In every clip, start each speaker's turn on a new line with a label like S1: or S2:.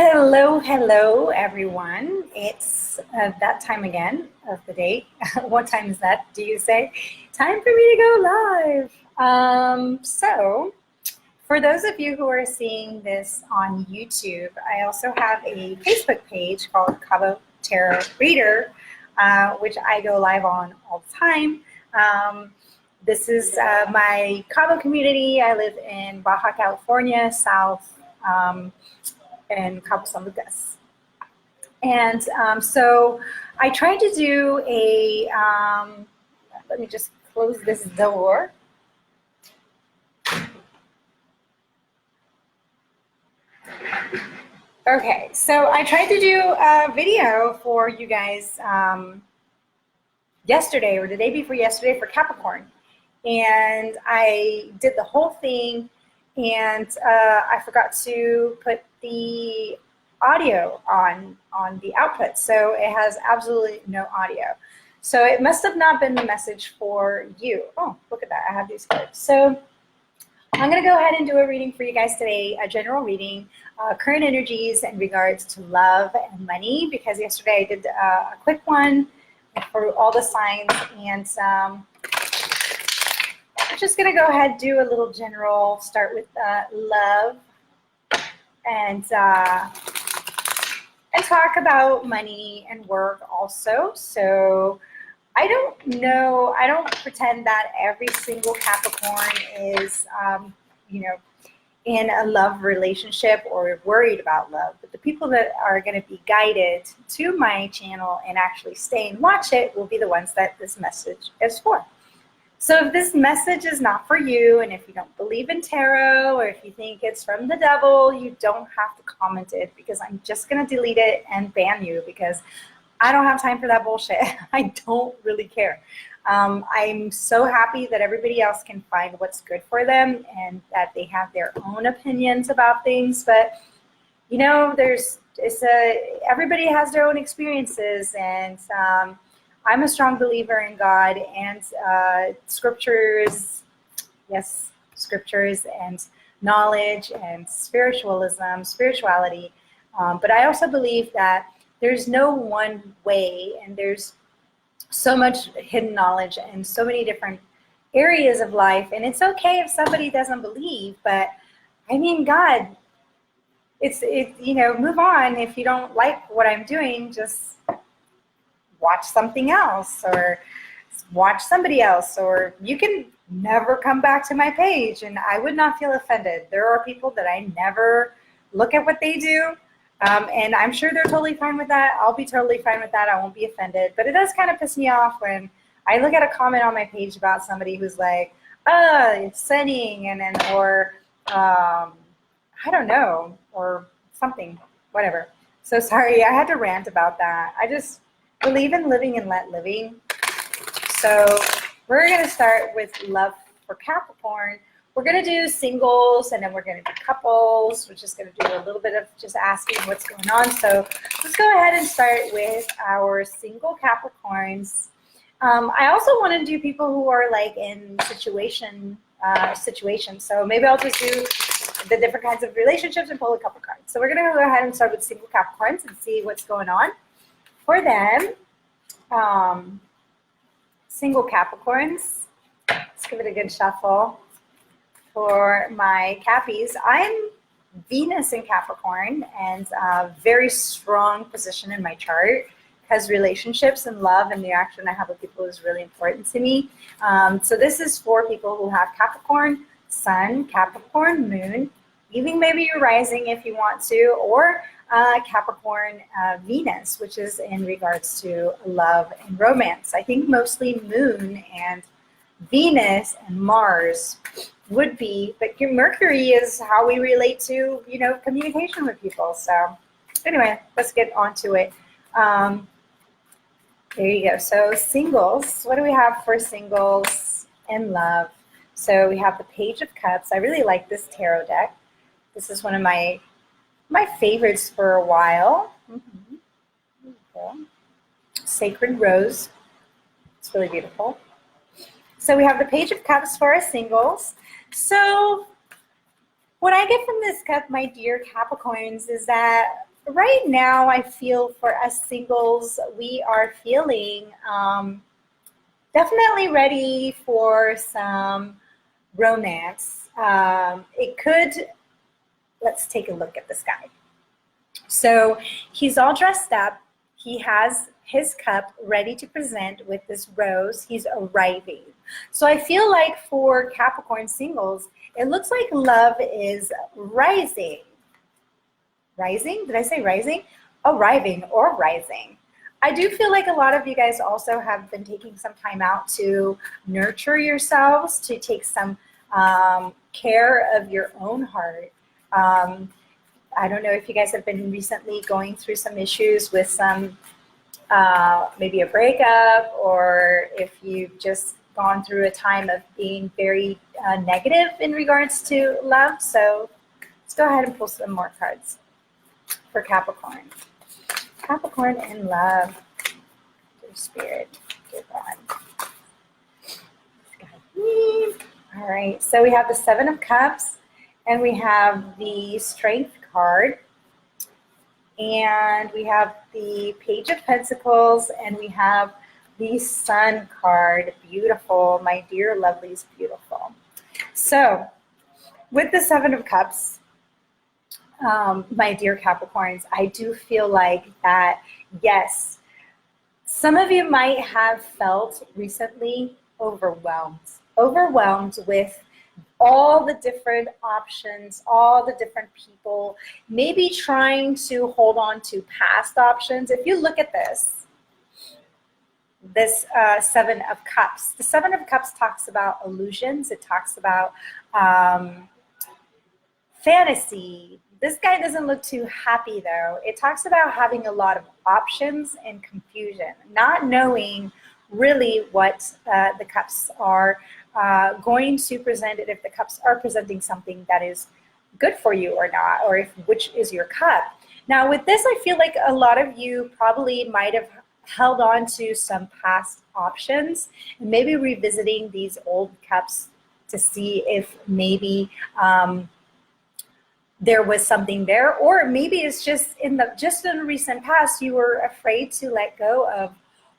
S1: Hello, everyone. It's that time again of the day. What time is that, do you say? Time for me to go live. So, for those of you who are seeing this on YouTube, I also have a Facebook page called Cabo Tarot Reader, which I go live on all the time. This is my Cabo community. I live in Baja California, South. And Cabo San Lucas. And so I tried to do a, let me just close this door. Okay, so I tried to do a video for you guys yesterday or the day before yesterday for Capricorn. And I did the whole thing, and I forgot to put the audio on the output, so it has absolutely no audio. So it must have not been the message for you. Oh, look at that, I have these cards. So I'm going to go ahead and do a reading for you guys today, a general reading, current energies in regards to love and money, because yesterday I did a quick one for all the signs, and I'm just going to go ahead and do a little general, start with love, and talk about money and work also. So I don't know, I don't pretend that every single Capricorn is, in a love relationship or worried about love. But the people that are going to be guided to my channel and actually stay and watch it will be the ones that this message is for. So if this message is not for you, and if you don't believe in tarot, or if you think it's from the devil, you don't have to comment it, because I'm just going to delete it and ban you, because I don't have time for that bullshit. I don't really care. I'm so happy that everybody else can find what's good for them and that they have their own opinions about things. But, you know, everybody has their own experiences, and I'm a strong believer in God and scriptures, yes, scriptures and knowledge and spirituality. But I also believe that there's no one way, and there's so much hidden knowledge and so many different areas of life. And it's okay if somebody doesn't believe, but I mean, God, move on. If you don't like what I'm doing, just watch something else or watch somebody else, or you can never come back to my page and I would not feel offended. There are people that I never look at what they do, and I'm sure they're totally fine with that. I'll be totally fine with that. I won't be offended. But it does kind of piss me off when I look at a comment on my page about somebody who's like, it's sinning, or I don't know, or something, whatever. So sorry, I had to rant about that. I just believe in living and let living. So we're going to start with love for Capricorn. We're going to do singles, and then we're going to do couples. We're just going to do a little bit of just asking what's going on. So let's go ahead and start with our single Capricorns. I also want to do people who are like in situations. So maybe I'll just do the different kinds of relationships and pull a couple cards. So we're going to go ahead and start with single Capricorns and see what's going on for them. Single Capricorns. Let's give it a good shuffle. For my Cappies, I'm Venus in Capricorn, and a very strong position in my chart, because relationships and love and the interaction I have with people is really important to me. So this is for people who have Capricorn Sun, Capricorn Moon, even maybe your rising if you want to, or Capricorn Venus, which is in regards to love and romance. I think mostly Moon and Venus and Mars would be, but Mercury is how we relate to, communication with people. So anyway, let's get on to it. There you go. So singles, what do we have for singles in love? So we have the Page of Cups. I really like this tarot deck. This is one of my favorites for a while. Okay. Sacred Rose. It's really beautiful. So we have the Page of Cups for our singles. So what I get from this cup, my dear Capricorns, is that right now, I feel for us singles, we are feeling definitely ready for some romance. It could, let's take a look at this guy. So he's all dressed up. He has his cup ready to present with this rose. He's arriving. So I feel like for Capricorn singles, it looks like love is rising. Rising? Did I say rising? Arriving or rising. I do feel like a lot of you guys also have been taking some time out to nurture yourselves, to take some care of your own heart. I don't know if you guys have been recently going through some issues with some, maybe a breakup, or if you've just gone through a time of being very negative in regards to love. So let's go ahead and pull some more cards for Capricorn. Capricorn in love. Dear Spirit, dear God. All right, so we have the Seven of Cups, and we have the Strength card, and we have the Page of Pentacles, and we have the Sun card. Beautiful, my dear lovelies, beautiful. So with the Seven of Cups, my dear Capricorns, I do feel like that, yes, some of you might have felt recently overwhelmed with all the different options, all the different people, maybe trying to hold on to past options. If you look at this Seven of Cups, the Seven of Cups talks about illusions. It talks about fantasy. This guy doesn't look too happy though. It talks about having a lot of options and confusion, not knowing really what the cups are going to present, it if the cups are presenting something that is good for you or not, or if which is your cup. Now with this, I feel like a lot of you probably might have held on to some past options and maybe revisiting these old cups to see if maybe there was something there, or maybe it's just in the recent past you were afraid to let go of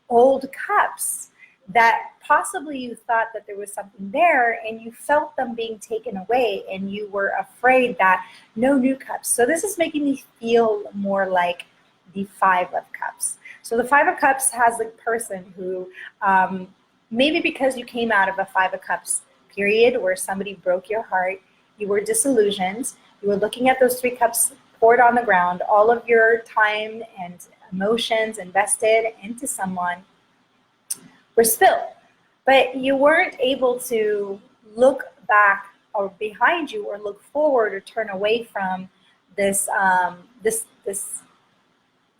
S1: old cups that possibly you thought that there was something there and you felt them being taken away and you were afraid that no new cups. So this is making me feel more like the Five of Cups. So the Five of Cups has a person who maybe because you came out of a Five of Cups period where somebody broke your heart, you were disillusioned, you were looking at those three cups poured on the ground, all of your time and emotions invested into someone were spilled, but you weren't able to look back or behind you or look forward or turn away from this this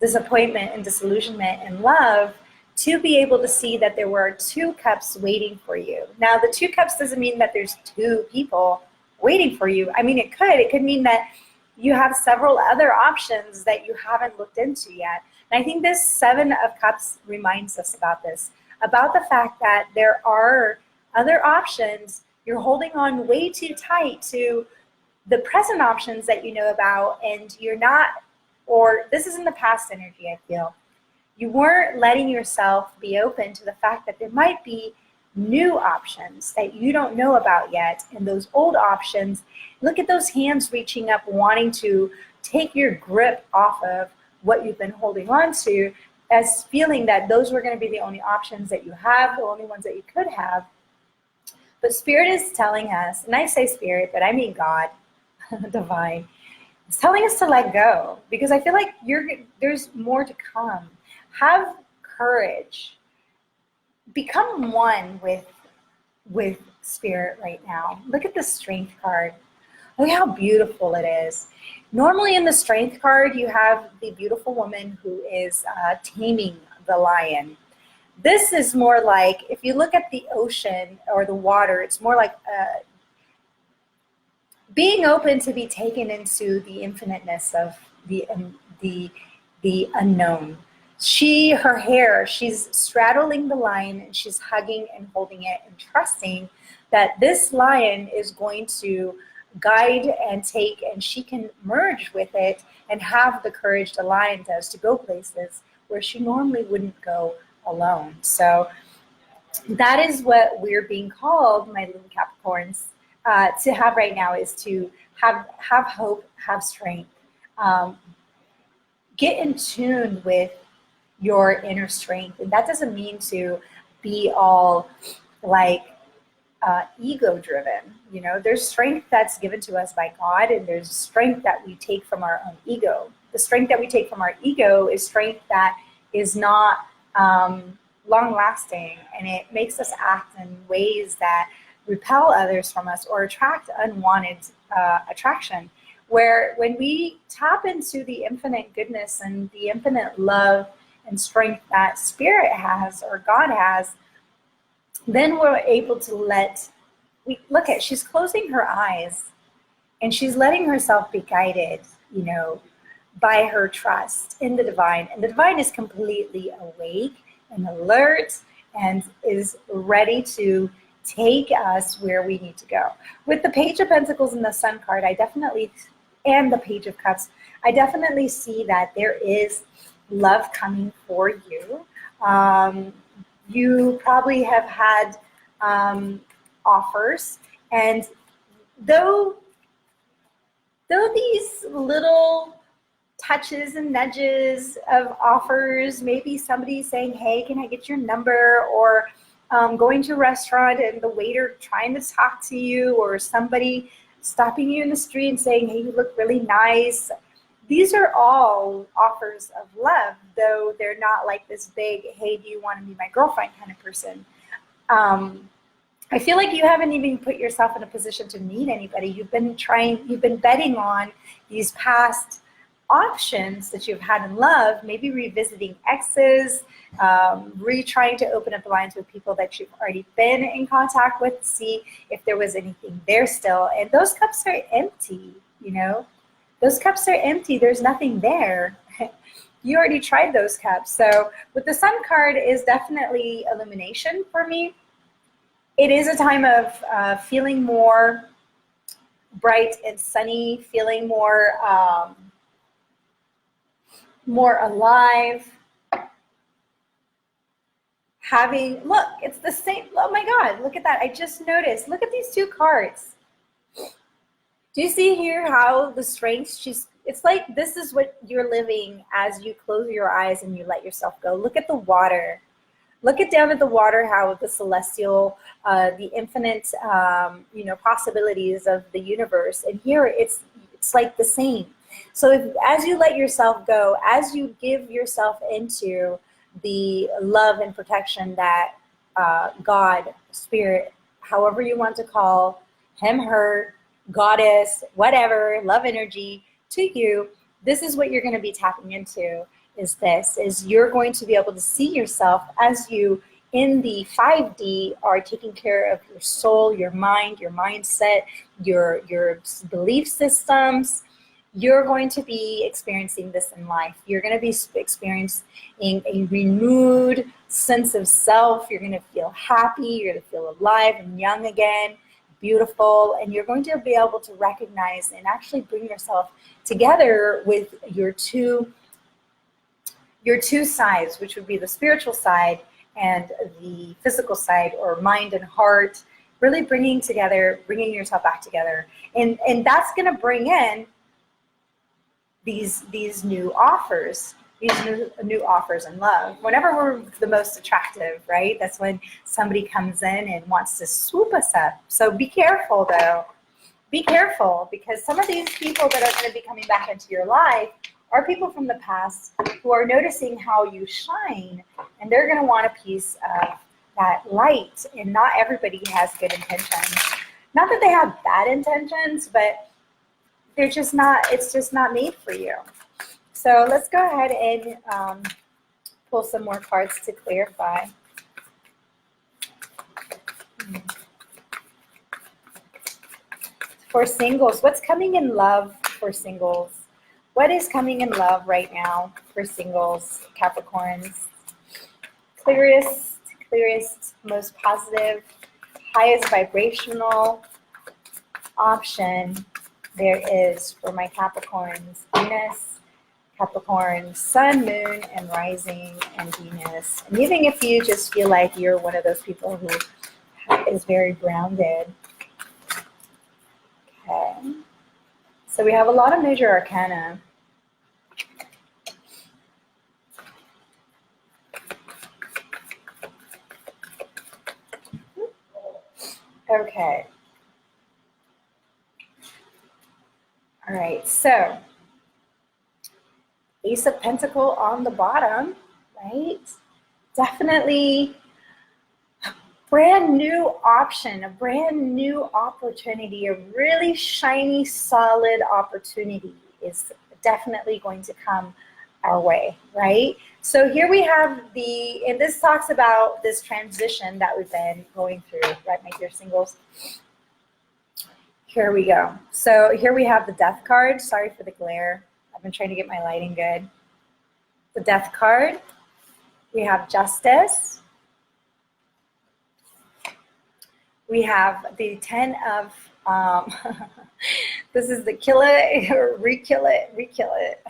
S1: disappointment and disillusionment in love to be able to see that there were two cups waiting for you. Now the two cups doesn't mean that there's two people waiting for you. I mean, it could mean that you have several other options that you haven't looked into yet. And I think this Seven of Cups reminds us about this, about the fact that there are other options. You're holding on way too tight to the present options that you know about, and you're not, or this is in the past energy, I feel. You weren't letting yourself be open to the fact that there might be new options that you don't know about yet. And those old options, look at those hands reaching up, wanting to take your grip off of what you've been holding on to, as feeling that those were going to be the only options that you have, the only ones that you could have. But Spirit is telling us, and I say Spirit, but I mean God, divine, it's telling us to let go, because I feel like there's more to come. Have courage. Become one with Spirit right now. Look at the Strength card. Look how beautiful it is. Normally in the Strength card, you have the beautiful woman who is taming the lion. This is more like, if you look at the ocean or the water, it's more like being open to be taken into the infiniteness of the unknown. Her hair, she's straddling the lion and she's hugging and holding it and trusting that this lion is going to guide and take, and she can merge with it and have the courage to Lion does to go places where she normally wouldn't go alone. So that is what we're being called, my little Capricorns, to have right now, is to have hope, have strength. Get in tune with your inner strength. And that doesn't mean to be all like ego driven. You know, there's strength that's given to us by God, and there's strength that we take from our own ego. The strength that we take from our ego is strength that is not long lasting, and it makes us act in ways that repel others from us or attract unwanted attraction. Where when we tap into the infinite goodness and the infinite love and strength that Spirit has or God has, then we're able to look at, she's closing her eyes and she's letting herself be guided, you know, by her trust in the divine. And the divine is completely awake and alert and is ready to take us where we need to go. With the Page of Pentacles and the Sun card, and the Page of Cups, I definitely see that there is love coming for you. You probably have had offers, and though these little touches and nudges of offers, maybe somebody saying, hey, can I get your number, or going to a restaurant and the waiter trying to talk to you, or somebody stopping you in the street and saying, hey, you look really nice. These are all offers of love, though they're not like this big, hey, do you want to be my girlfriend kind of person. I feel like you haven't even put yourself in a position to meet anybody. You've been betting on these past options that you've had in love, maybe revisiting exes, retrying to open up lines with people that you've already been in contact with to see if there was anything there still. And those cups are empty, you know? Those cups are empty. There's nothing there. You already tried those cups. So with the Sun card is definitely illumination for me. It is a time of feeling more bright and sunny, feeling more alive. Look, it's the same. Oh my God, look at that. I just noticed. Look at these two cards. Do you see here how the strength, it's like this is what you're living as you close your eyes and you let yourself go. Look at the water. Look down at the water, how the celestial, the infinite, possibilities of the universe. And here it's like the same. So as you let yourself go, as you give yourself into the love and protection that God, Spirit, however you want to call him, her, goddess, whatever, love energy to you, this is what you're going to be tapping into. Is you're going to be able to see yourself as you in the 5D are taking care of your soul, your mind, your mindset, your belief systems. You're going to be experiencing this in life. You're going to be experiencing a renewed sense of self. You're going to feel happy. You're going to feel alive and young again, beautiful, and you're going to be able to recognize and actually bring yourself together with your two sides, which would be the spiritual side and the physical side, or mind and heart, really bringing yourself back together. And that's going to bring in these new offers, new offers in love. Whenever we're the most attractive, right? That's when somebody comes in and wants to swoop us up. So be careful, though. Be careful, because some of these people that are going to be coming back into your life are people from the past who are noticing how you shine, and they're going to want a piece of that light. And not everybody has good intentions. Not that they have bad intentions, but it's just not made for you. So let's go ahead and pull some more cards to clarify. For singles, what's coming in love for singles? What is coming in love right now for singles, Capricorns? Clearest, most positive, highest vibrational, option there is for my Capricorns. Venus, Capricorn, Sun, Moon, and Rising, and Venus. And even if you just feel like you're one of those people who is very grounded. Okay. So we have a lot of major arcana. Okay. All right, so Ace of Pentacle on the bottom, right? Definitely a brand new option, a brand new opportunity, a really shiny, solid opportunity is definitely going to come our way, right? So here we have and this talks about this transition that we've been going through, right, my dear singles? Here we go. So here we have the Death card. Sorry for the glare. I've been trying to get my lighting good. The Death card. We have Justice. We have the 10 of, this is the kill it or re-kill it.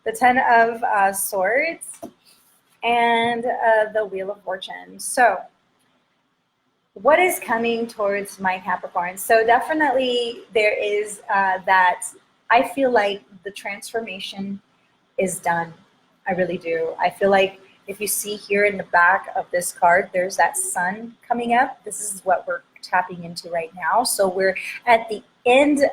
S1: The 10 of Swords and the Wheel of Fortune. So what is coming towards my Capricorn? So definitely there is that I feel like the transformation is done. I really do. I feel like if you see here in the back of this card, there's that sun coming up. This is what we're tapping into right now. So we're at the end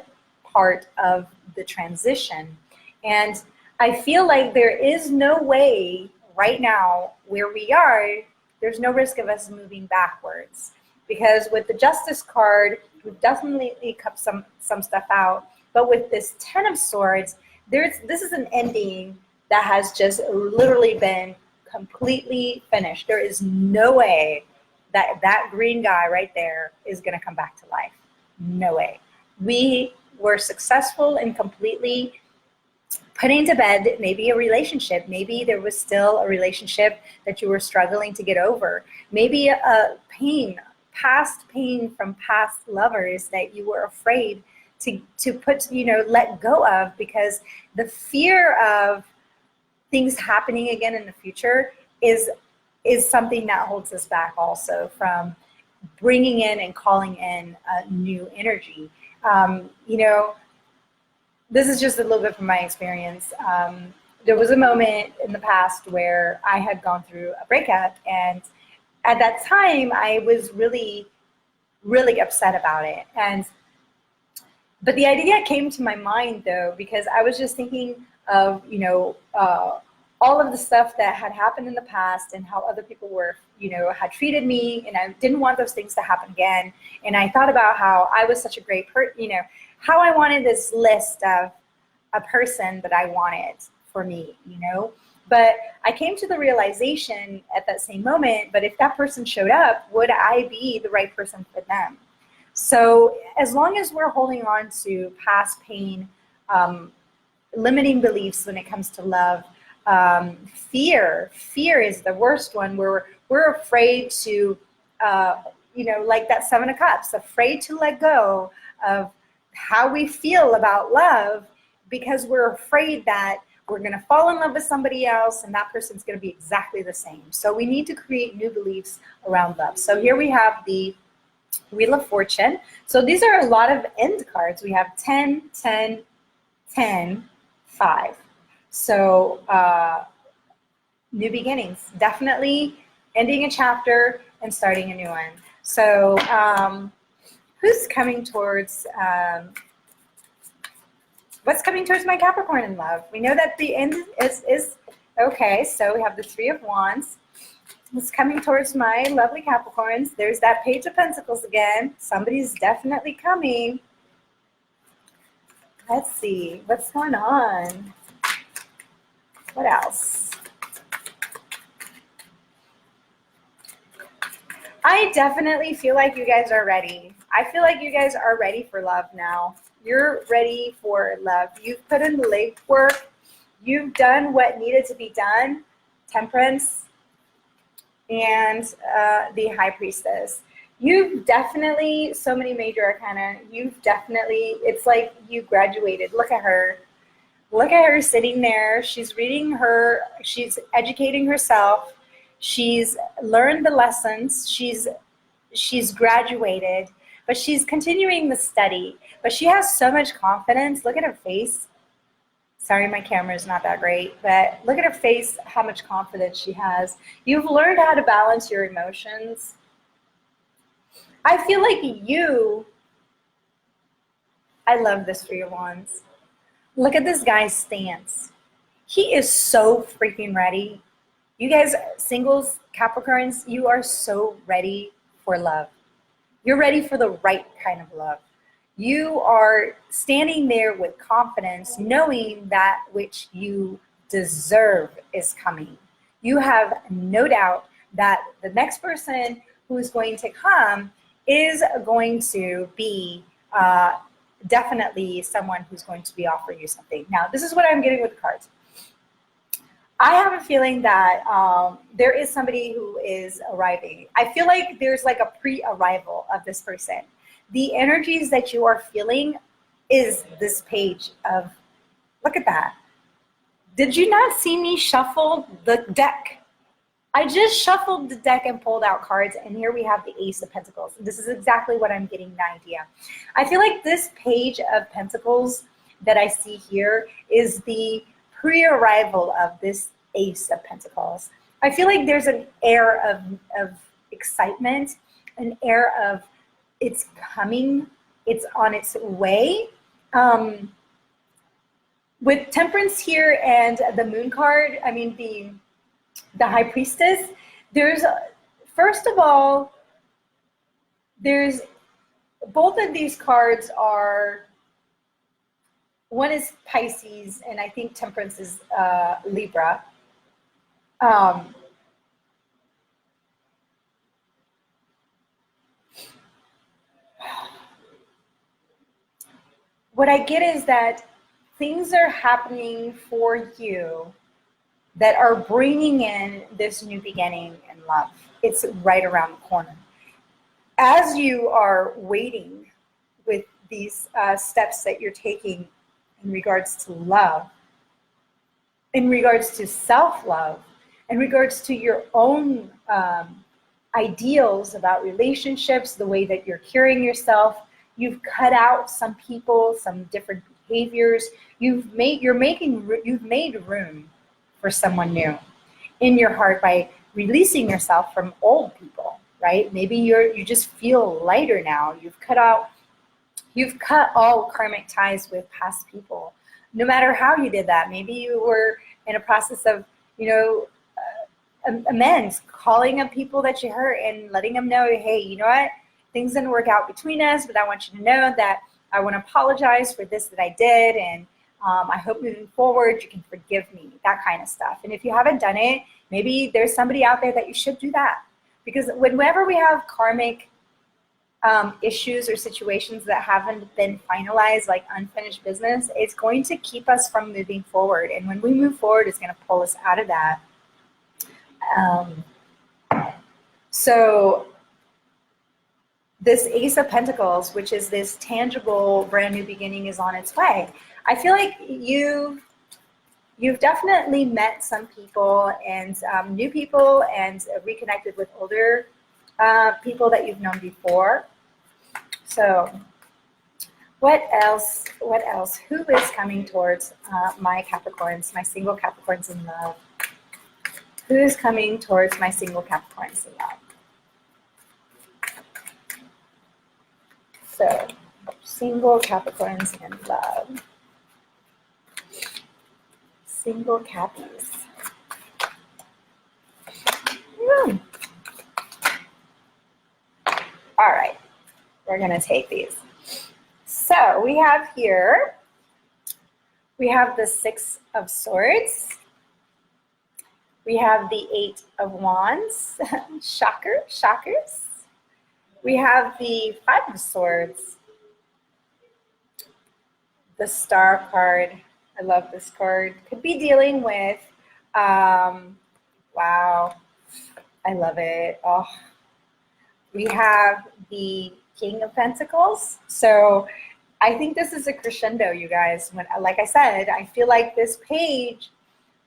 S1: part of the transition. And I feel like there is no way right now where we are, there's no risk of us moving backwards. Because with the Justice card, we've definitely cut some stuff out. But with this 10 of Swords, this is an ending that has just literally been completely finished. There is no way that green guy right there is going to come back to life. No way. We were successful in completely putting to bed maybe a relationship. Maybe there was still a relationship that you were struggling to get over. Maybe a past pain from past lovers that you were afraid to put, let go of, because the fear of things happening again in the future is something that holds us back also from bringing in and calling in a new energy. This is just a little bit from my experience. There was a moment in the past where I had gone through a breakup, and at that time I was really, really upset about it. But the idea came to my mind though, because I was just thinking of, all of the stuff that had happened in the past and how other people had treated me, and I didn't want those things to happen again. And I thought about how I was such a great person, how I wanted this list of a person that I wanted for me, But I came to the realization at that same moment, but if that person showed up, would I be the right person for them? So as long as we're holding on to past pain, limiting beliefs when it comes to love, fear is the worst one, where we're afraid to, like that 7 of Cups, afraid to let go of how we feel about love, because we're afraid that we're going to fall in love with somebody else and that person's going to be exactly the same. So we need to create new beliefs around love. So here we have the Wheel of Fortune. So these are a lot of end cards. We have 10, 10, 10, 5. So new beginnings, definitely ending a chapter and starting a new one. So who's coming towards, what's coming towards my Capricorn in love? We know that the end is okay. So we have the 3 of Wands. What's coming towards my lovely Capricorns? There's that Page of Pentacles again. Somebody's definitely coming. Let's see, what's going on? What else? I definitely feel like you guys are ready. I feel like you guys are ready for love now. You're ready for love. You've put in the legwork. You've done what needed to be done. Temperance and the High Priestess. You've definitely, so many major arcana, you've definitely, it's like you graduated. Look at her. Look at her sitting there. She's reading her, she's educating herself. She's learned the lessons. She's graduated, but she's continuing the study. But she has so much confidence. Look at her face. Sorry, my camera is not that great, but look at her face, how much confidence she has. You've learned how to balance your emotions. I feel like I love this for your wands. Look at this guy's stance. He is so freaking ready. You guys, singles, Capricorns, you are so ready for love. You're ready for the right kind of love. You are standing there with confidence, knowing that which you deserve is coming. You have no doubt that the next person who is going to come is going to be definitely someone who's going to be offering you something. Now, this is what I'm getting with the cards. I have a feeling that there is somebody who is arriving. I feel like there's like a pre-arrival of this person. The energies that you are feeling is this page of, look at that. Did you not see me shuffle the deck? I just shuffled the deck and pulled out cards, and here we have the Ace of Pentacles. This is exactly what I'm getting the idea. I feel like this page of Pentacles that I see here is the pre-arrival of this Ace of Pentacles. I feel like there's an air of excitement, an air of it's coming, it's on its way. With Temperance here and the Moon card, I mean the High Priestess, there's, first of all, there's, both of these cards are, one is Pisces, and I think Temperance is Libra. What I get is that things are happening for you that are bringing in this new beginning in love. It's right around the corner. As you are waiting with these steps that you're taking in regards to love, in regards to self-love, in regards to your own ideals about relationships, the way that you're curing yourself, you've cut out some people, some different behaviors. You've made room for someone new in your heart by releasing yourself from old people, right? Maybe you just feel lighter now. You've cut all karmic ties with past people. No matter how you did that, maybe you were in a process of, amends, calling up people that you hurt and letting them know, hey, you know what? Things didn't work out between us, but I want you to know that I want to apologize for this that I did, and I hope moving forward you can forgive me, that kind of stuff. And if you haven't done it, maybe there's somebody out there that you should do that. Because whenever we have karmic issues or situations that haven't been finalized, like unfinished business, it's going to keep us from moving forward. And when we move forward, it's going to pull us out of that. So this Ace of Pentacles, which is this tangible brand new beginning, is on its way. I feel like you've definitely met some people and new people, and reconnected with older people that you've known before. So what else? Who is coming towards my Capricorns, my single Capricorns in love? Who is coming towards my single Capricorns in love? So, single Capricorns in love. Single Cappies. All right, we're going to take these. So, we have here, we have the Six of Swords. We have the Eight of Wands. Shockers. We have the Five of Swords. The Star card. I love this card. Could be dealing with, wow, I love it. Oh, We have the King of Pentacles. So I think this is a crescendo, you guys. When, like I said, I feel like this page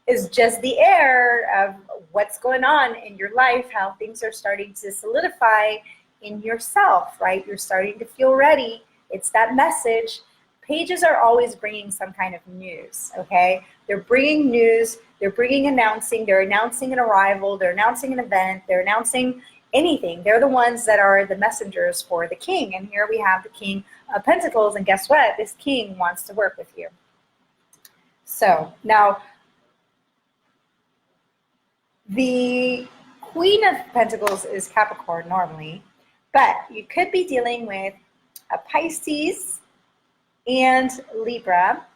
S1: is just the air of what's going on in your life, how things are starting to solidify in yourself, right? You're starting to feel ready. It's that message. Pages are always bringing some kind of news, okay? They're bringing news, they're announcing an arrival, they're announcing an event, they're announcing anything. They're the ones that are the messengers for the king. And here we have the King of Pentacles, and guess what? This king wants to work with you. So now, the Queen of Pentacles is Capricorn normally, but you could be dealing with a Pisces and Libra.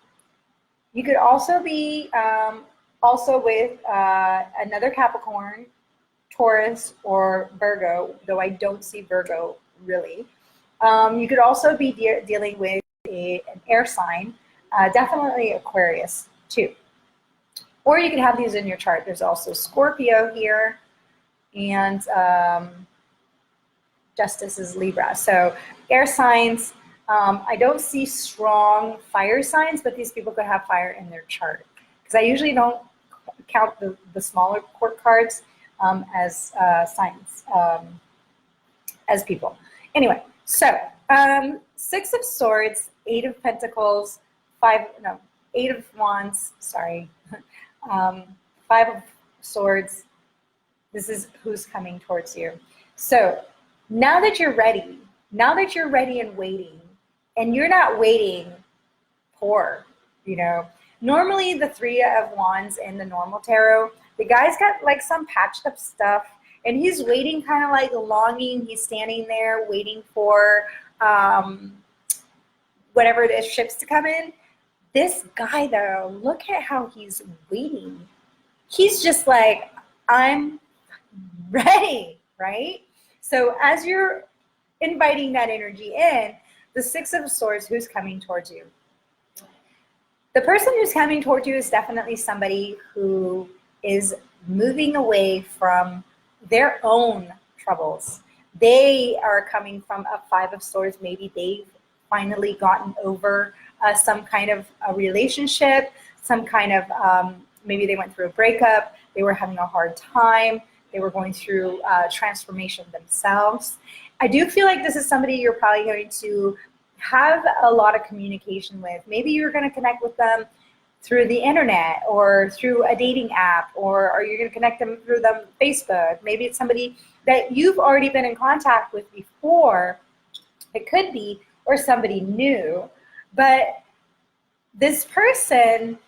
S1: You could also be also with another Capricorn, Taurus, or Virgo, though I don't see Virgo really. You could also be dealing with an air sign, definitely Aquarius too. Or you could have these in your chart. There's also Scorpio here, and Justice is Libra. So air signs. I don't see strong fire signs, but these people could have fire in their chart. Because I usually don't count the smaller court cards as signs, as people. Anyway, so Six of Swords, Eight of Pentacles, Eight of Wands, sorry. Five of Swords. This is who's coming towards you. So now that you're ready and waiting, and you're not waiting poor, you know. Normally the Three of Wands in the normal tarot, the guy's got like some patched up stuff, and he's waiting, kind of like longing. He's standing there waiting for whatever it is, ships to come in. This guy, though, look at how he's waiting. He's just like, I'm ready, right? So as you're inviting that energy in, the Six of Swords, who's coming towards you? The person who's coming towards you is definitely somebody who is moving away from their own troubles. They are coming from a Five of Swords. Maybe they've finally gotten over some kind of a relationship, some kind of, maybe they went through a breakup, they were having a hard time, they were going through transformation themselves. I do feel like this is somebody you're probably going to have a lot of communication with. Maybe you're going to connect with them through the internet or through a dating app, or you're going to connect them through Facebook. Maybe it's somebody that you've already been in contact with before. It could be, or somebody new. But this person,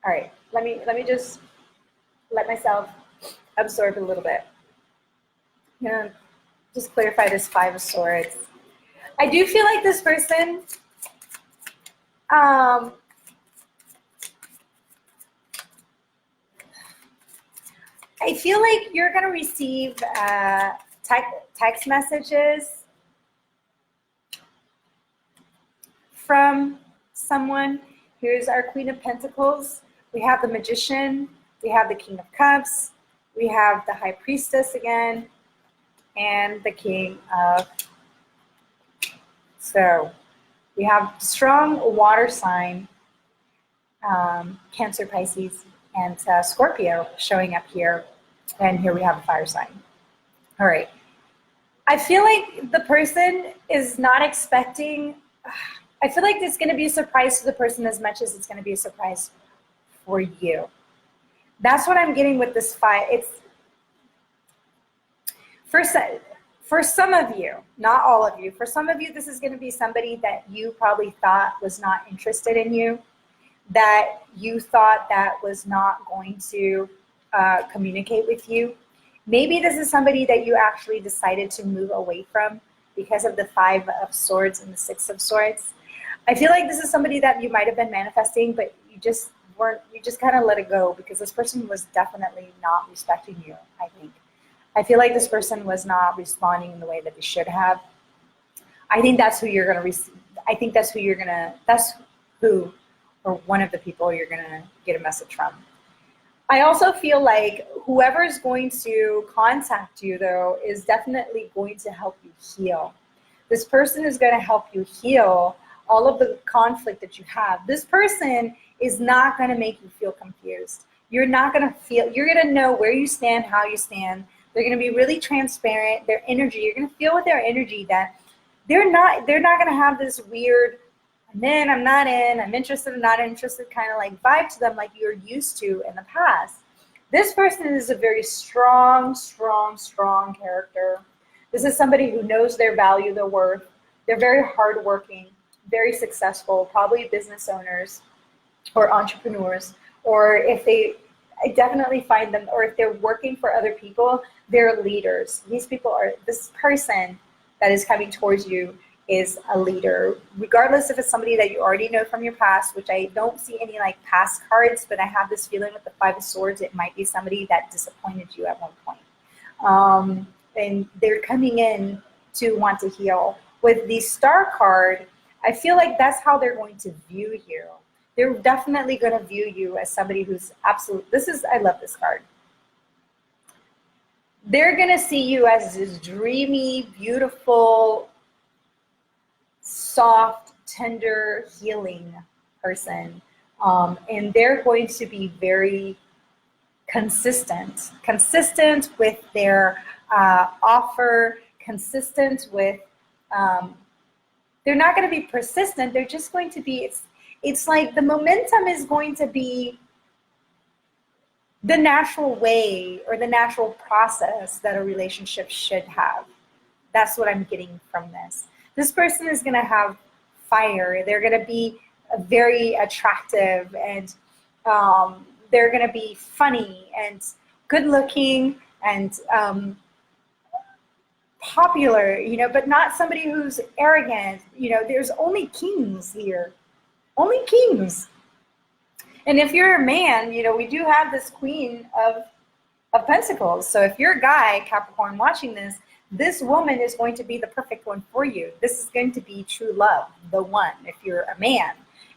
S1: all right, let me just let myself absorb a little bit. I'm gonna just clarify this Five of Swords. I do feel like this person, I feel like you're gonna receive text messages from someone. Here's our Queen of Pentacles. We have the Magician. We have the King of Cups. We have the High Priestess again, and the King of. So we have strong water sign, Cancer, Pisces, and Scorpio showing up here. And here we have a fire sign. All right. I feel like the person is not expecting. I feel like it's going to be a surprise to the person as much as it's going to be a surprise for you. That's what I'm getting with this fight. It's for some of you, not all of you. For some of you, this is going to be somebody that you probably thought was not interested in you, that you thought that was not going to communicate with you. Maybe this is somebody that you actually decided to move away from because of the Five of Swords and the Six of Swords. I feel like this is somebody that you might have been manifesting, but you just kind of let it go because this person was definitely not respecting you, I think. I feel like this person was not responding in the way that they should have. I think that's who you're going to receive. I think that's who, or one of the people you're going to get a message from. I also feel like whoever's going to contact you, though, is definitely going to help you heal. This person is going to help you heal all of the conflict that you have. This person is not going to make you feel confused. You're not going to feel, you're going to know where you stand, how you stand. They're going to be really transparent. Their energy, you're going to feel with their energy that they're not going to have this weird, I'm in, I'm not in, I'm interested, I'm not interested kind of like vibe to them like you're used to in the past. This person is a very strong, strong, strong character. This is somebody who knows their value, their worth. They're very hardworking, very successful, probably business owners or entrepreneurs, or if they, I definitely find them, or if they're working for other people, they're leaders. These people are, this person that is coming towards you is a leader, regardless if it's somebody that you already know from your past, which I don't see any like past cards, but I have this feeling with the Five of Swords, it might be somebody that disappointed you at one point. And they're coming in to want to heal. With the Star card, I feel like that's how they're going to view you. They're definitely going to view you as somebody who's absolute. This is, I love this card. They're going to see you as this dreamy, beautiful, soft, tender, healing person. And they're going to be very consistent with their offer, consistent with, they're not going to be persistent. They're just going to be, it's like the momentum is going to be the natural way or the natural process that a relationship should have. That's what I'm getting from this. This person is going to have fire. They're going to be very attractive, and they're going to be funny and good looking and popular, you know, but not somebody who's arrogant. You know, there's only kings here. Only kings. And if you're a man, you know, we do have this Queen of Pentacles. So if you're a guy, Capricorn, watching this, this woman is going to be the perfect one for you. This is going to be true love, the one, if you're a man.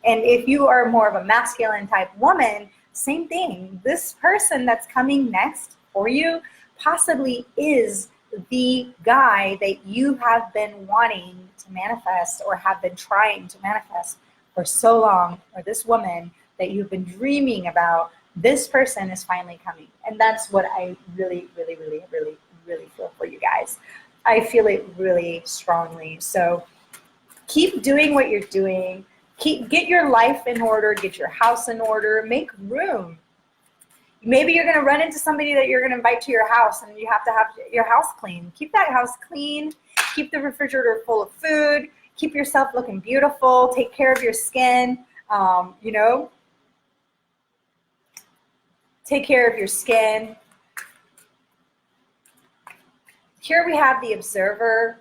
S1: And if you are more of a masculine type woman, same thing. This person that's coming next for you possibly is the guy that you have been wanting to manifest or have been trying to manifest for so long, or this woman that you've been dreaming about. This person is finally coming. And that's what I really, really, really, really, really feel for you guys. I feel it really strongly. So keep doing what you're doing. Get your life in order, get your house in order, make room. Maybe you're going to run into somebody that you're going to invite to your house and you have to have your house clean. Keep that house clean. Keep the refrigerator full of food. Keep yourself looking beautiful. Take care of your skin. You know, take care of your skin. Here we have the Observer.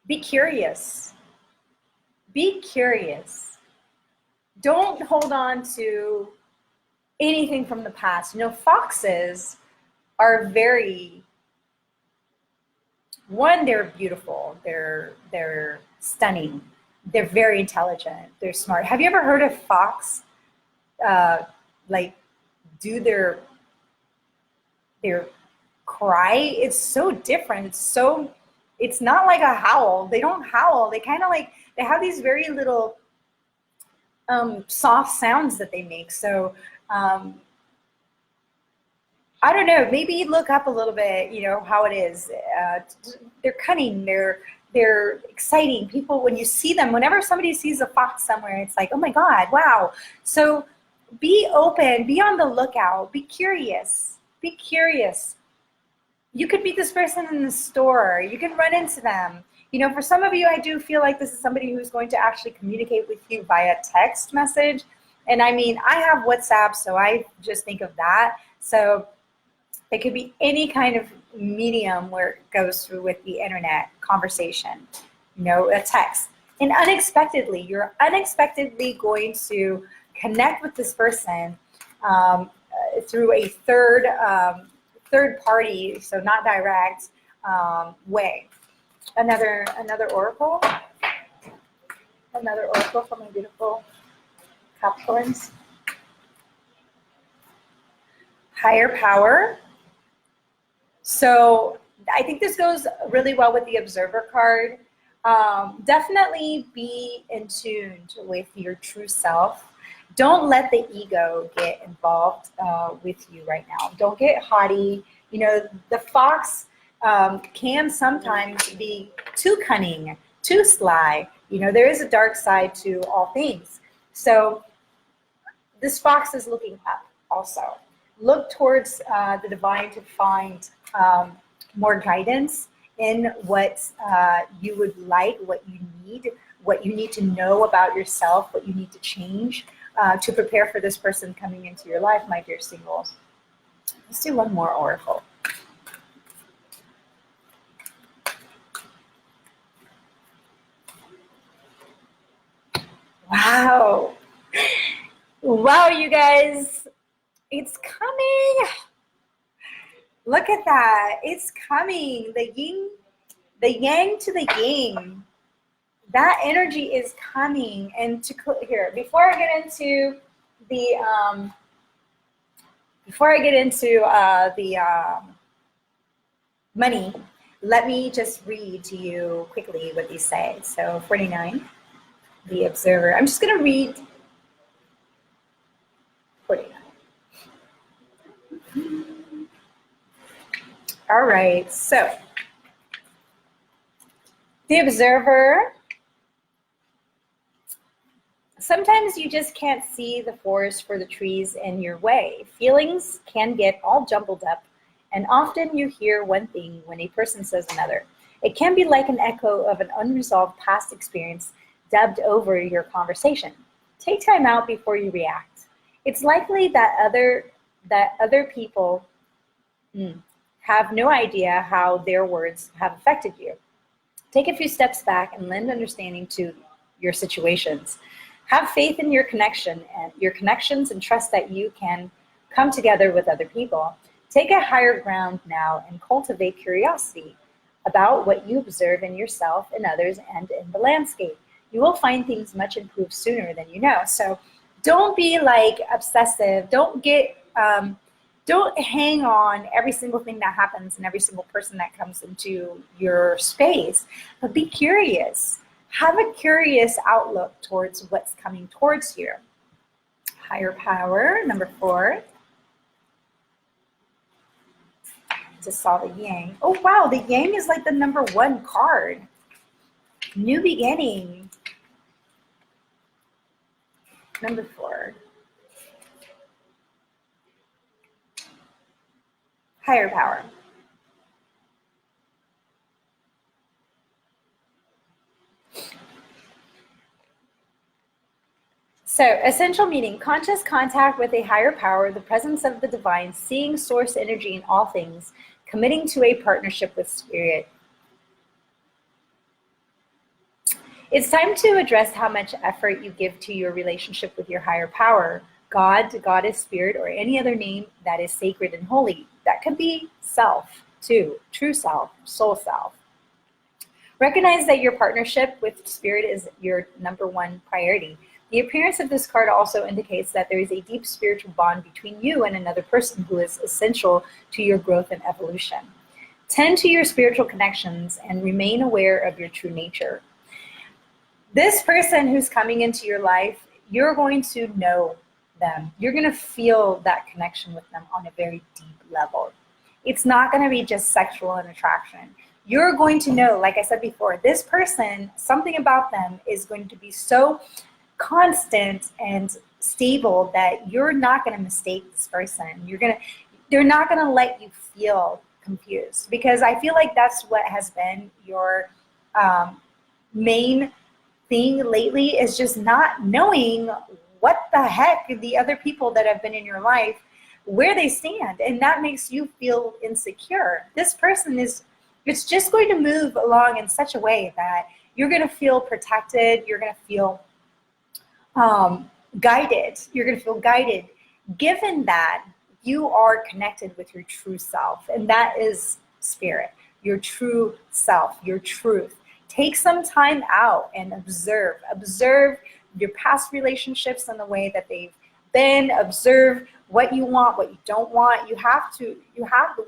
S1: Be curious. Be curious. Don't hold on to anything from the past. You know, foxes are very, one, they're beautiful. They're stunning. They're very intelligent. They're smart. Have you ever heard a fox like do their cry? It's so different. It's not like a howl. They don't howl. They kind of like, they have these very little soft sounds that they make. So I don't know, maybe look up a little bit, you know, how it is. They're cunning, they're exciting. People, when you see them, whenever somebody sees a fox somewhere, it's like, oh my God, wow. So be open, be on the lookout, be curious, be curious. You could meet this person in the store. You can run into them. You know, for some of you, I do feel like this is somebody who's going to actually communicate with you via text message. And I mean, I have WhatsApp, so I just think of that. So it could be any kind of medium where it goes through with the internet conversation, you know, a text. And unexpectedly, you're unexpectedly going to connect with this person through a third party, so not direct way. Another oracle. Another oracle for my beautiful Capricorns. Higher power. So I think this goes really well with the Observer card. Definitely be in tune with your true self. Don't let the ego get involved with you right now. Don't get haughty. You know, the fox can sometimes be too cunning, too sly. You know, there is a dark side to all things. So this fox is looking up also. Look towards the divine to find more guidance in what you would like, what you need to know about yourself, what you need to change to prepare for this person coming into your life, my dear singles. Let's do one more oracle. Wow. Wow, you guys. It's coming. Look at that. It's coming. The yin, the yang to the yin. That energy is coming. And to here, before I get into the money, let me just read to you quickly what these say. So 49, the Observer. I'm just going to read 49. All right, so the Observer. Sometimes you just can't see the forest for the trees in your way. Feelings can get all jumbled up, and often you hear one thing when a person says another. It can be like an echo of an unresolved past experience dubbed over your conversation. Take time out before you react. It's likely that other people have no idea how their words have affected you. Take a few steps back and lend understanding to your situations. Have faith in your connection and your connections, and trust that you can come together with other people. Take a higher ground now and cultivate curiosity about what you observe in yourself, in others, and in the landscape. You will find things much improved sooner than you know. So don't be like obsessive. Don't hang on every single thing that happens and every single person that comes into your space, but be curious. Have a curious outlook towards what's coming towards you. Higher power, number 4. Just saw the yang. Oh, wow, the yang is like the number 1 card. New beginning. Number 4. Higher power. So, essential meaning: conscious contact with a higher power, the presence of the divine, seeing source energy in all things, committing to a partnership with spirit. It's time to address how much effort you give to your relationship with your higher power, God, Goddess, Spirit, or any other name that is sacred and holy. That could be self, too, true self, soul self. Recognize that your partnership with Spirit is your number 1 priority. The appearance of this card also indicates that there is a deep spiritual bond between you and another person who is essential to your growth and evolution. Tend to your spiritual connections and remain aware of your true nature. This person who's coming into your life, you're going to know them. You're going to feel that connection with them on a very deep level. It's not going to be just sexual and attraction. You're going to know, like I said before, this person, something about them is going to be so constant and stable that you're not going to mistake this person. They're not going to let you feel confused, because I feel like that's what has been your main thing lately, is just not knowing what the heck the other people that have been in your life, where they stand, and that makes you feel insecure. This person it's just going to move along in such a way that you're going to feel protected. You're going to feel guided. You're going to feel guided, given that you are connected with your true self, and that is spirit, your true self, your truth. Take some time out and observe. Observe your past relationships and the way that they've been. Observe what you want, what you don't want. You have to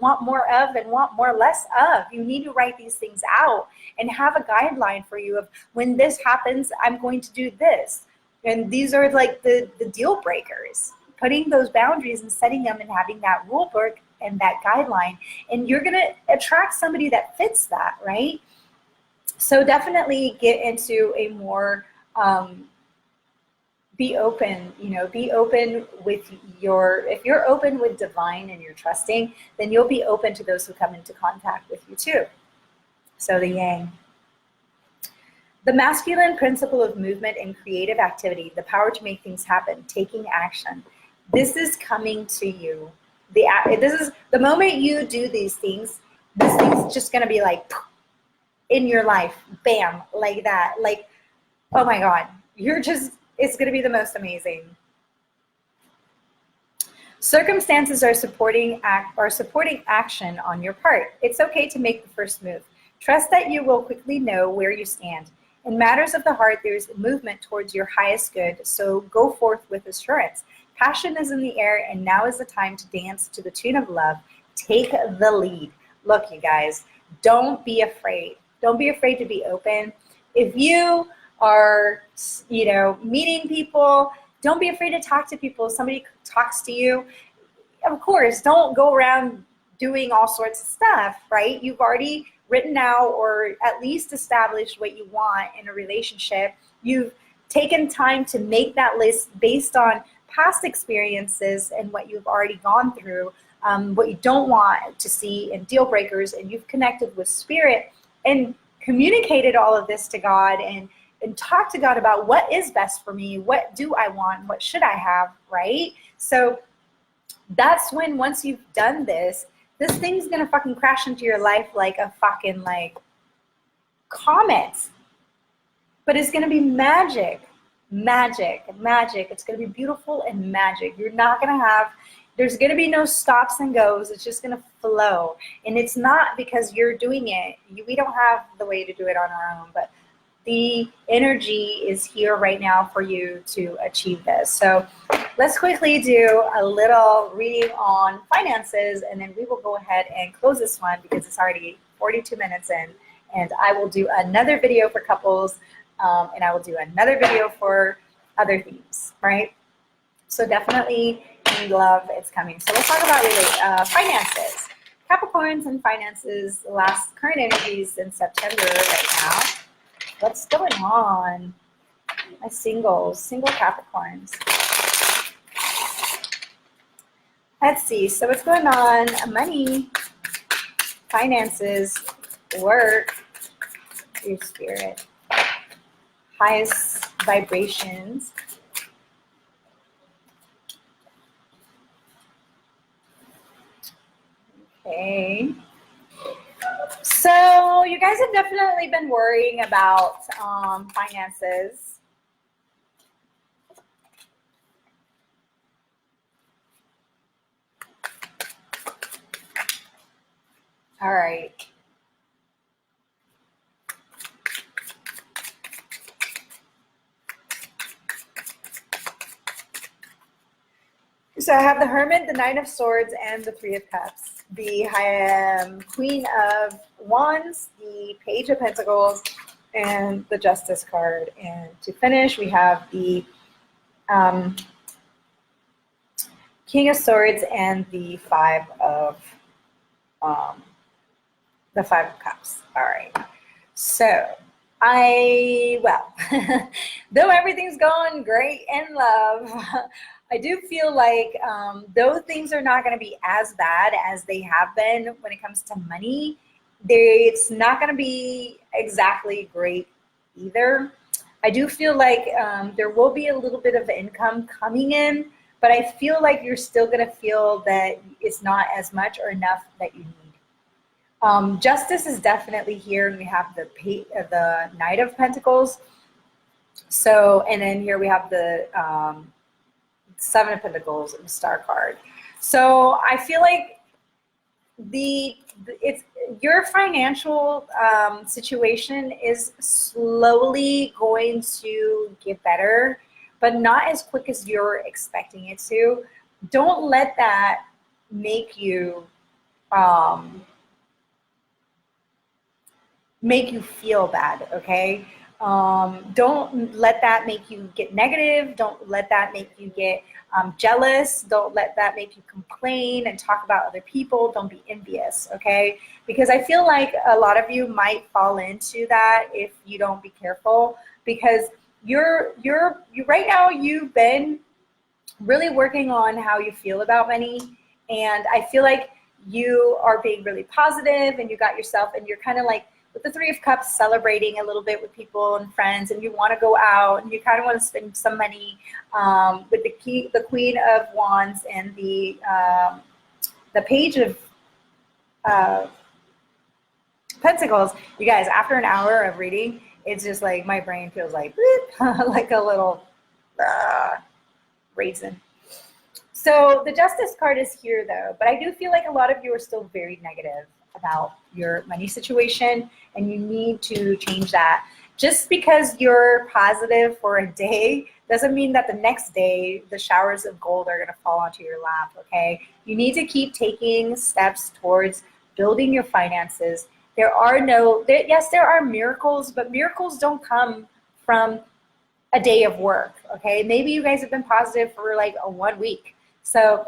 S1: want more of and want more less of. You need to write these things out and have a guideline for you of, when this happens, I'm going to do this. And these are like the deal breakers. Putting those boundaries and setting them and having that rule book and that guideline. And you're going to attract somebody that fits that, right? So definitely get into a more, be open, be open with if you're open with divine and you're trusting, then you'll be open to those who come into contact with you too. So the yang. The masculine principle of movement and creative activity, the power to make things happen, taking action. This is coming to you. This is the moment you do these things, this thing's just going to be like in your life, bam, like that. Like, oh my God, it's going to be the most amazing. Circumstances are supporting action on your part. It's okay to make the first move. Trust that you will quickly know where you stand. In matters of the heart, there's movement towards your highest good, so go forth with assurance. Passion is in the air, and now is the time to dance to the tune of love. Take the lead. Look, you guys, don't be afraid. Don't be afraid to be open. If you are, meeting people, don't be afraid to talk to people. If somebody talks to you, of course, don't go around doing all sorts of stuff, right? You've already written out or at least established what you want in a relationship. You've taken time to make that list based on past experiences and what you've already gone through, what you don't want to see, and deal breakers, and you've connected with spirit and communicated all of this to God and talked to God about what is best for me, what do I want, what should I have, right? So that's when, once you've done this thing's gonna fucking crash into your life like a fucking comet. But it's gonna be magic. It's gonna be beautiful and magic. You're not gonna there's gonna be no stops and goes. It's just gonna flow. And it's not because you're doing it. We don't have the way to do it on our own, but the energy is here right now for you to achieve this. So let's quickly do a little reading on finances, and then we will go ahead and close this one because it's already 42 minutes in. And I will do another video for couples, and I will do another video for other themes, right? So definitely in love, it's coming. So let's talk about finances. Capricorns and finances, the last current energies in September right now. What's going on? My single Capricorns. Let's see. So what's going on? Money, finances, work, your spirit, highest vibrations. Okay. So you guys have definitely been worrying about finances. All right. So I have the Hermit, the Nine of Swords, and the Three of Cups. The Queen of Wands, the Page of Pentacles, and the Justice card. And to finish, we have the King of Swords and the Five of Cups. All right. So though everything's going great in love, I do feel like though things are not going to be as bad as they have been when it comes to money, it's not going to be exactly great either. I do feel like there will be a little bit of income coming in, but I feel like you're still going to feel that it's not as much or enough that you need. Justice is definitely here, and we have the Knight of Pentacles. So, and then here we have the Seven of Pentacles and the Star card. So I feel like it's your financial situation is slowly going to get better, but not as quick as you're expecting it to. Don't let that make you feel bad, okay? Don't let that make you get negative. Don't let that make you get jealous. Don't let that make you complain and talk about other people. Don't be envious, okay? Because I feel like a lot of you might fall into that if you don't be careful, because you're right now, you've been really working on how you feel about money, and I feel like you are being really positive, and you got yourself, and you're kind of like with the Three of Cups, celebrating a little bit with people and friends, and you want to go out, and you kind of want to spend some money with the Queen of Wands and the Page of Pentacles. You guys, after an hour of reading, it's just like my brain feels like like a little raisin. So the Justice card is here though, but I do feel like a lot of you are still very negative about your money situation, and you need to change that. Just because you're positive for a day doesn't mean that the next day the showers of gold are going to fall onto your lap, okay? You need to keep taking steps towards building your finances. Yes, there are miracles, but miracles don't come from a day of work, okay? Maybe you guys have been positive for like 1 week. So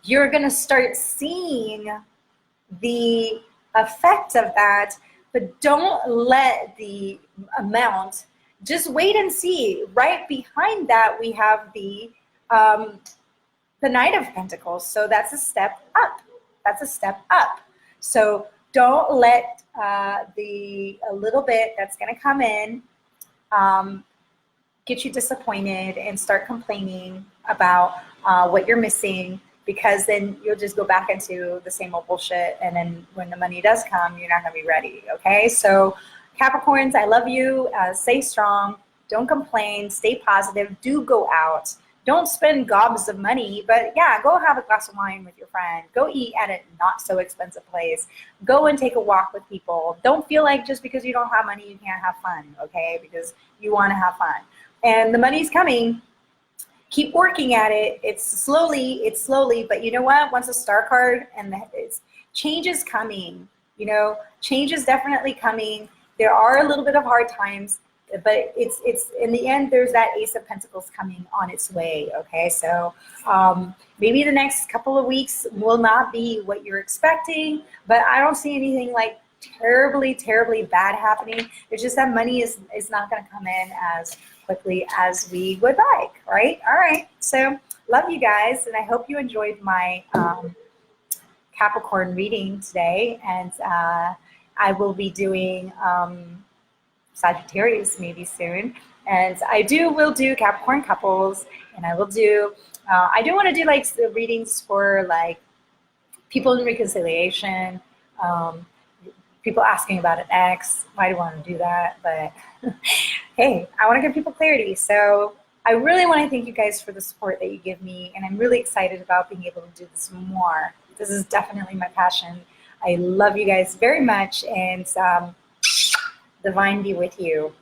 S1: you're going to start seeing the effect of that, but don't let the amount, just wait and see. Right behind that, we have the Knight of Pentacles. So that's a step up. That's a step up. So don't let a little bit that's going to come in get you disappointed and start complaining about what you're missing, because then you'll just go back into the same old bullshit, and then when the money does come, you're not going to be ready, okay? So Capricorns, I love you. Stay strong. Don't complain. Stay positive. Do go out. Don't spend gobs of money, but yeah, go have a glass of wine with your friend. Go eat at a not so expensive place. Go and take a walk with people. Don't feel like just because you don't have money, you can't have fun, okay? Because you want to have fun. And the money's coming. Keep working at it. It's slowly, but you know what? Once the Star card and change is coming, you know, change is definitely coming. There are a little bit of hard times, but it's in the end, there's that Ace of Pentacles coming on its way, okay? So maybe the next couple of weeks will not be what you're expecting, but I don't see anything like terribly bad happening. It's just that money is not going to come in as quickly as we would like, right? All right, so love you guys, and I hope you enjoyed my Capricorn reading today, and I will be doing Sagittarius maybe soon, and will do Capricorn couples, and I will do I do want to do like the readings for like people in reconciliation, people asking about an ex. Why do I want to do that? But hey, I want to give people clarity. So I really want to thank you guys for the support that you give me, and I'm really excited about being able to do this more. This is definitely my passion. I love you guys very much, and divine be with you.